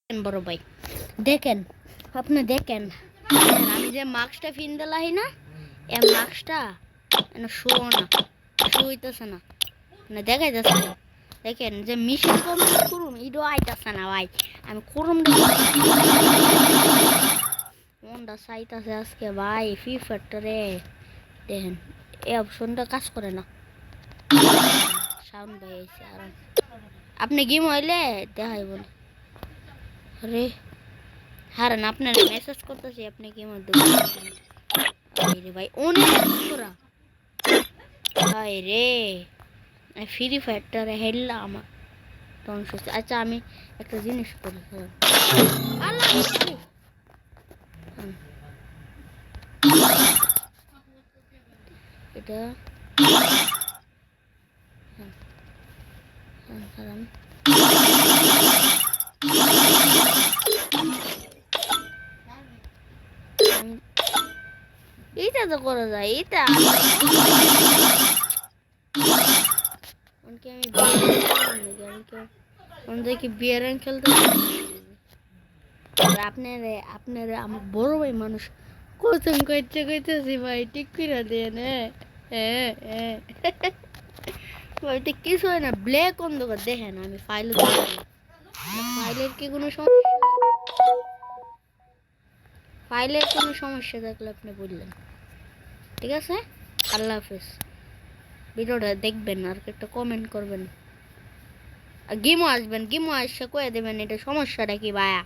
বড় ভাই দেখেন, আপনি দেখেন আমি যে মাস্কটা ফিন দিলাই না, এই মাস্কটা শো না, শো হইতেছে না, মানে দেখাইতেছে না। দেখেন যে মিশন কমপ্লিট করুন, ইডো আইতাছে না ভাই। আমি করুম মনটা চাইতাছে আজকে ভাই ফ্রি ফায়ারটারে। দেখেন এই অপশনটা কাজ করে না, সাউন্ড বাইছে। আর আপনি গেম হইলে দেখাইব না। আরে হারান আপনার মেসেজ করতেছি, আপনি কি মধ্যে রে ভাই অনেক করা ভাই রে, ফ্রি ফায়ারটারে হেললা আমার তখন সুস্থ। আচ্ছা আমি একটা জিনিস করি, এটা হারাম এইটা তো করা যায়, এটা আমি কি বিয়ার খেলতে আপনারে আপনারে আমার বড় ভাই মানুষ কোচিং করতে কইতেছি ভাই, ঠিক করে দেন। ওইটা কিছু হয় না, ব্ল্যাক অন্ধকার দেখেন। আমি ফাইল ফাইলের কি কোনো সমস্যা, ফাইলের কোনো সমস্যা থাকলে আপনি বললেন। ঠিক আছে, আল্লাহ হাফেজ। ভিডিওটা দেখবেন আর একটা কমেন্ট করবেন, আর গেমও আসবেন, গেমও আসে কয়ে দেবেন এটা সমস্যাটা কি ভাইয়া।